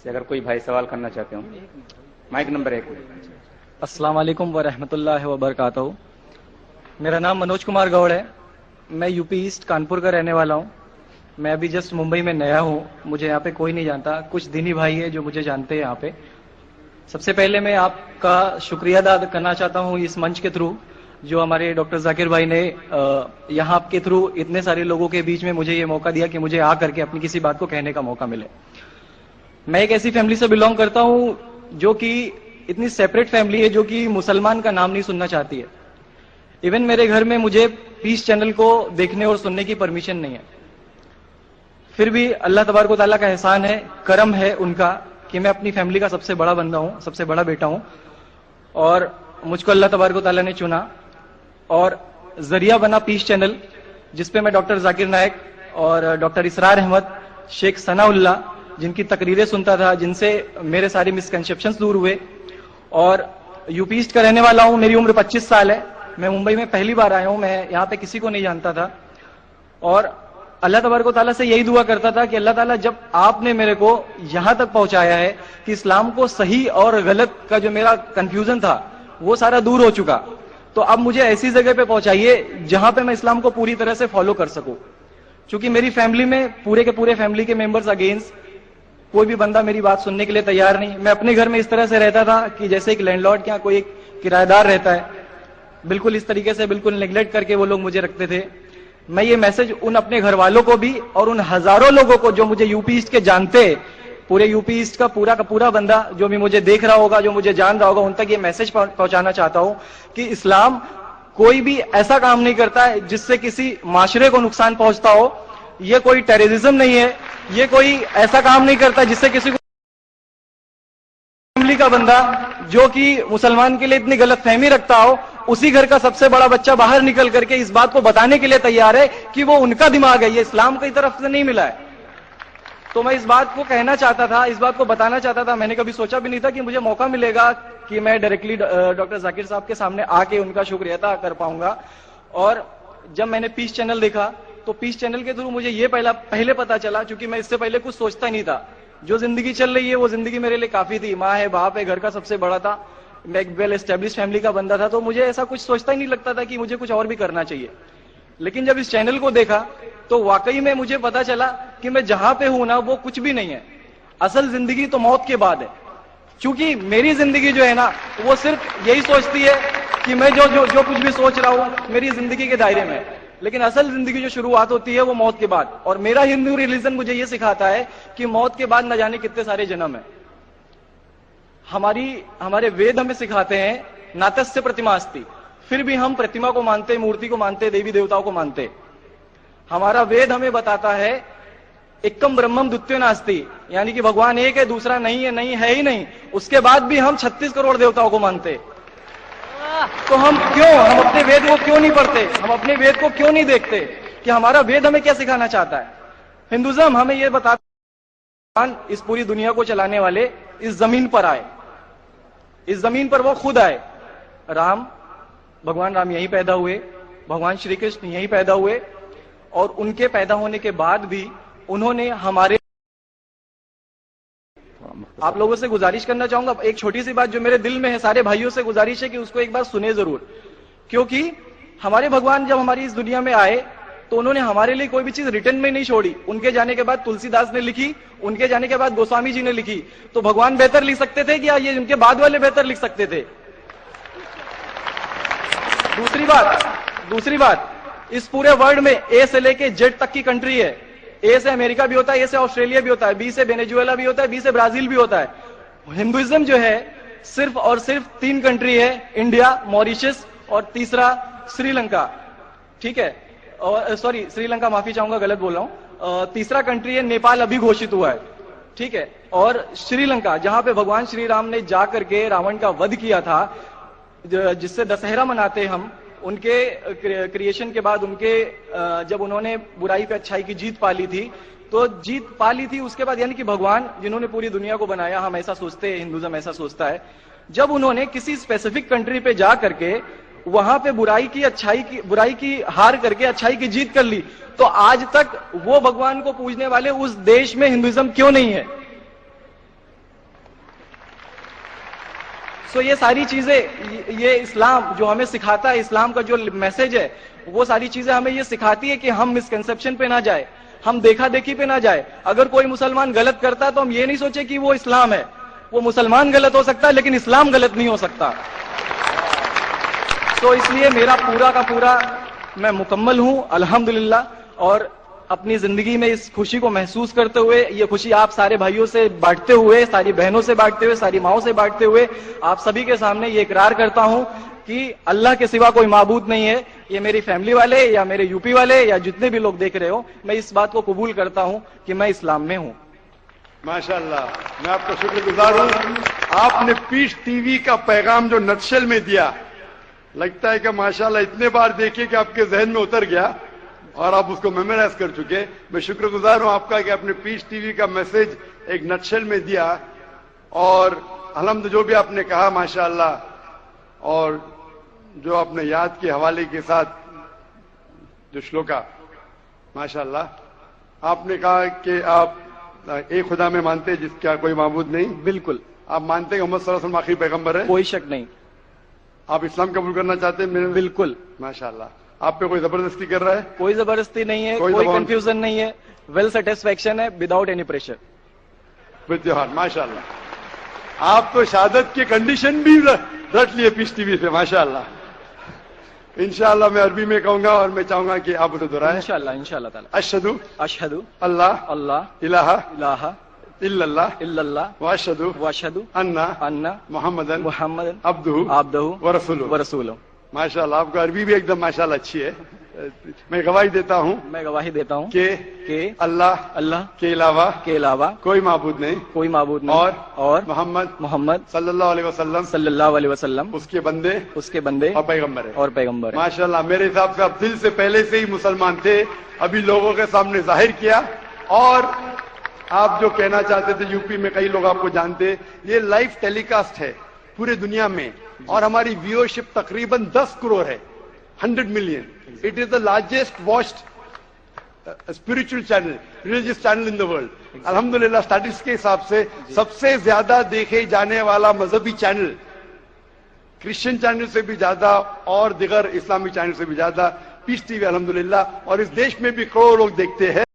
سے اگر کوئی بھائی سوال کرنا چاہتے ہوں. Mic number 1. السلام علیکم ورحمۃ اللہ وبرکاتہ. میرا نام منوج کمار گوڑ ہے. میں یو پی ایسٹ کانپور کا رہنے والا ہوں. میں ابھی جسٹ ممبئی میں نیا ہوں. مجھے یہاں پہ کوئی نہیں جانتا. کچھ دینی بھائی ہے جو مجھے جانتے ہیں یہاں پہ. سب سے پہلے میں آپ کا شکریہ ادا کرنا چاہتا ہوں اس منچ کے تھرو جو ہمارے ڈاکٹر ذاکر بھائی نے یہاں کے تھرو اتنے سارے لوگوں کے بیچ میں مجھے یہ موقع دیا کہ مجھے آ کر کے اپنی کسی بات کو کہنے کا موقع ملے. میں ایک ایسی فیملی سے بلونگ کرتا ہوں جو کہ اتنی سیپریٹ فیملی ہے جو کہ مسلمان کا نام نہیں سننا چاہتی ہے. ایون میرے گھر میں مجھے پیس چینل کو دیکھنے اور سننے کی پرمیشن نہیں ہے. پھر بھی اللہ تبارک و تعالیٰ کا احسان ہے, کرم ہے ان کا کہ میں اپنی فیملی کا سب سے بڑا بندہ ہوں, سب سے بڑا بیٹا ہوں. اور مجھ کو اللہ تبارک و تعالیٰ نے چنا اور ذریعہ بنا پیس چینل, جس پہ میں ڈاکٹر ذاکر نائک اور ڈاکٹر اسرار احمد, شیخ ثناء اللہ جن کی تقریریں سنتا تھا, جن سے میرے سارے مسکنسیپشنز دور ہوئے. اور یو پی ایسٹ کا رہنے والا ہوں. میری عمر 25 سال ہے. میں ممبئی میں پہلی بار آیا ہوں. میں یہاں پہ کسی کو نہیں جانتا تھا. اور اللہ تبارک و تعالیٰ سے یہی دعا کرتا تھا کہ اللہ تعالیٰ جب آپ نے میرے کو یہاں تک پہنچایا ہے کہ اسلام کو صحیح اور غلط کا جو میرا کنفیوژن تھا وہ سارا دور ہو چکا, تو اب مجھے ایسی جگہ پہ پہنچائیے جہاں پہ میں اسلام کو پوری طرح سے فالو کر سکوں. چونکہ میری فیملی میں پورے کے پورے فیملی کے ممبرز اگینسٹ, کوئی بھی بندہ میری بات سننے کے لیے تیار نہیں. میں اپنے گھر میں اس طرح سے رہتا تھا کہ جیسے ایک لینڈ لارڈ کے یہاں کوئی ایک کرایہ دار رہتا ہے, بالکل اس طریقے سے بالکل نیگلیکٹ کر کے وہ لوگ مجھے رکھتے تھے. میں یہ میسج ان اپنے گھر والوں کو بھی اور ان ہزاروں لوگوں کو جو مجھے یو پی ایسٹ کے جانتے, پورے یو پی ایسٹ کا پورا بندہ جو بھی مجھے دیکھ رہا ہوگا, جو مجھے جان رہا ہوگا, ان تک یہ میسج پہنچانا چاہتا ہوں کہ اسلام کوئی بھی ایسا کام نہیں کرتا ہے جس سے کسی معاشرے کو نقصان پہنچتا ہو. یہ کوئی ٹیررزم نہیں ہے. یہ کوئی ایسا کام نہیں کرتا جس سے کسی کو فیملی کا بندہ جو کہ مسلمان کے لیے اتنی غلط فہمی رکھتا ہو, اسی گھر کا سب سے بڑا بچہ باہر نکل کر کے اس بات کو بتانے کے لیے تیار ہے کہ وہ ان کا دماغ ہے, یہ اسلام کی طرف سے نہیں ملا ہے. تو میں اس بات کو کہنا چاہتا تھا, اس بات کو بتانا چاہتا تھا. میں نے کبھی سوچا بھی نہیں تھا کہ مجھے موقع ملے گا کہ میں ڈائریکٹلی ڈاکٹر ذاکر صاحب کے سامنے آ کے ان کا شکریہ ادا کر پاؤں گا. اور جب میں نے پیس چینل دیکھا تو پیس چینل کے تھرو مجھے یہ پہلے پتا چلا, چونکہ میں اس سے پہلے کچھ سوچتا نہیں تھا. جو زندگی چل رہی ہے وہ زندگی میرے لیے کافی تھی. ماں ہے, باپ ہے, گھر کا سب سے بڑا تھا. میں ایک ویل اسٹیبلش فیملی کا بندہ تھا, تو مجھے ایسا کچھ سوچتا ہی نہیں لگتا تھا کہ مجھے کچھ اور بھی کرنا چاہیے. لیکن جب اس چینل کو دیکھا تو واقعی میں مجھے پتا چلا کہ میں جہاں پہ ہوں نا وہ کچھ بھی نہیں ہے. اصل زندگی تو موت کے بعد ہے. چونکہ میری زندگی جو ہے نا وہ صرف یہی سوچتی ہے کہ میں جو کچھ بھی سوچ رہا ہوں میری زندگی کے دائرے میں, لیکن اصل زندگی جو شروعات ہوتی ہے وہ موت کے بعد. اور میرا ہندو ریلیجن مجھے یہ سکھاتا ہے کہ موت کے بعد نہ جانے کتنے سارے جنم ہیں. ہمارے وید ہمیں سکھاتے ہیں ناتسیہ پرتماستی, پھر بھی ہم پرتما کو مانتے, مورتی کو مانتے, دیوی دیوتاؤں کو مانتے. ہمارا وید ہمیں بتاتا ہے ایکم برہمم دتیو ناستی, یعنی کہ بھگوان ایک ہے, دوسرا نہیں ہے, نہیں ہے ہی نہیں. اس کے بعد بھی ہم 36 کروڑ دیوتاؤں کو مانتے. تو ہم اپنے وید کو کیوں نہیں پڑھتے, ہم اپنے وید کو کیوں نہیں دیکھتے کہ ہمارا وید ہمیں کیا سکھانا چاہتا ہے. ہندوازم ہمیں یہ بتاتا ہے اس پوری دنیا کو چلانے والے اس زمین پر آئے, اس زمین پر وہ خود آئے. بھگوان رام یہیں پیدا ہوئے, بھگوان شری کرشن یہیں پیدا ہوئے, اور ان کے پیدا ہونے کے بعد بھی انہوں نے ہمارے, آپ لوگوں سے گزارش کرنا چاہوں گا ایک چھوٹی سی بات جو میرے دل میں ہے, سارے بھائیوں سے گزارش ہے کہ اس کو ایک بار سنیں ضرور. کیونکہ ہمارے بھگوان جب ہماری اس دنیا میں آئے تو انہوں نے ہمارے لیے کوئی بھی چیز ریٹن میں نہیں چھوڑی. ان کے جانے کے بعد تلسی داس نے لکھی, ان کے جانے کے بعد گوسوامی جی نے لکھی. تو بھگوان بہتر لکھ سکتے تھے کیا یہ ان کے بعد والے بہتر لکھ سکتے تھے؟ دوسری بات, اس پورے ورلڈ میں اے سے لے کے جیڈ تک کی کنٹری ہے. اے سے امریکہ بھی ہوتا ہے, اے سے آسٹریلیا بھی ہوتا ہے, بی سے وینیزویلا بھی ہوتا ہے, بی سے برازیل بھی ہوتا ہے. ہندوازم جو ہے صرف اور صرف 3 کنٹری ہے, انڈیا, موریشس اور تیسرا سری لنکا. ٹھیک ہے, سوری سری لنکا معافی چاہوں گا, غلط بول رہا ہوں. تیسرا کنٹری ہے نیپال, ابھی گھوشت ہوا ہے. ٹھیک ہے, اور سری لنکا جہاں پہ بھگوان شری رام نے جا کر کے راون کا ودھ کیا تھا, جس سے دسہرہ مناتے ہم. ان کے کریشن کے بعد ان کے جب انہوں نے برائی پہ اچھائی کی جیت پا لی تھی, تو جیت پا لی تھی اس کے بعد, یعنی کہ بھگوان جنہوں نے پوری دنیا کو بنایا, ہم ایسا سوچتے ہیں, ہندوازم ایسا سوچتا ہے, جب انہوں نے کسی اسپیسیفک کنٹری پہ جا کر کے وہاں پہ برائی کی ہار کر کے اچھائی کی جیت کر لی, تو آج تک وہ بھگوان کو پوجنے والے اس دیش میں ہندوازم کیوں نہیں ہے؟ سو یہ ساری چیزیں، یہ اسلام جو ہمیں سکھاتا ہے، اسلام کا جو میسج ہے، وہ ساری چیزیں ہمیں یہ سکھاتی ہے کہ ہم مسکنسپشن پہ نہ جائے، ہم دیکھا دیکھی پہ نہ جائے. اگر کوئی مسلمان غلط کرتا ہے تو ہم یہ نہیں سوچے کہ وہ اسلام ہے. وہ مسلمان غلط ہو سکتا ہے لیکن اسلام غلط نہیں ہو سکتا. تو اس لیے میرا پورا کا پورا میں مکمل ہوں الحمدللہ، اور اپنی زندگی میں اس خوشی کو محسوس کرتے ہوئے، یہ خوشی آپ سارے بھائیوں سے بانٹتے ہوئے، ساری بہنوں سے بانٹتے ہوئے، ساری ماؤں سے بانٹتے ہوئے، آپ سبھی کے سامنے یہ اقرار کرتا ہوں کہ اللہ کے سوا کوئی معبود نہیں ہے. یہ میری فیملی والے یا میرے یو پی والے یا جتنے بھی لوگ دیکھ رہے ہو، میں اس بات کو قبول کرتا ہوں کہ میں اسلام میں ہوں. ماشاءاللہ، میں آپ کا شکر گزار ہوں. آپ نے پیس ٹی وی کا پیغام جو نٹشل میں دیا، لگتا ہے کہ ماشاءاللہ اتنے بار دیکھیے کہ آپ کے ذہن میں اتر گیا اور آپ اس کو میمورائز کر چکے. میں شکر گزار ہوں آپ کا کہ آپ نے پیس ٹی وی کا میسج ایک نٹشل میں دیا، اور الحمد جو بھی آپ نے کہا ماشاءاللہ، اور جو آپ نے یاد کے حوالے کے ساتھ جو شلوکا، ماشاءاللہ آپ نے کہا کہ آپ ایک خدا میں مانتے ہیں جس کا کوئی معبود نہیں. بالکل. آپ مانتے ہیں کہ محمد صلی اللہ علیہ وسلم آخری پیغمبر ہے؟ کوئی شک نہیں. آپ اسلام قبول کرنا چاہتے ہیں؟ بالکل. ماشاءاللہ. آپ پہ کوئی زبردستی کر رہا ہے؟ کوئی زبردستی نہیں ہے، کوئی کنفیوژن نہیں ہے، ویل سیٹسفیکشن ہے وداؤٹ اینی پریشر. تہوار ماشاءاللہ. آپ تو شہادت کے کنڈیشن بھی رٹ لیے پیس ٹی وی سے، ماشاءاللہ. انشاءاللہ میں عربی میں کہوں گا اور میں چاہوں گا کہ آپ اسے دہرائیں. انشاءاللہ تعالی. اشہدو اشہدو اللہ الہ الہ الا اللہ الا اللہ واشہدو واشہدو ان ان محمدن محمدن عبدہ ورسولہ ورسولہ. ماشاءاللہ آپ کو عربی بھی ایک دم ماشاءاللہ اچھی ہے. میں گواہی دیتا ہوں کہ اللہ کے علاوہ کوئی معبود نہیں، اور محمد صلی اللہ علیہ وسلم اس کے بندے اور پیغمبر ہے. ماشاءاللہ میرے حساب سے آپ دل سے پہلے سے ہی مسلمان تھے، ابھی لوگوں کے سامنے ظاہر کیا. اور آپ جو کہنا چاہتے تھے، یو پی میں کئی لوگ آپ کو جانتے، یہ لائیو ٹیلی کاسٹ ہے پورے دنیا میں، اور ہماری ویورشپ تقریباً 10 کروڑ ہے، 100 million. It is the largest watched spiritual channel, religious channel in the world. الحمدللہ اسٹیٹسٹکس کے حساب سے سب سے زیادہ دیکھے جانے والا مذہبی چینل، کرسچن چینل سے بھی زیادہ اور دیگر اسلامی چینل سے بھی زیادہ پیس ٹی وی الحمدللہ. اور اس دیش میں بھی کروڑوں لوگ دیکھتے ہیں.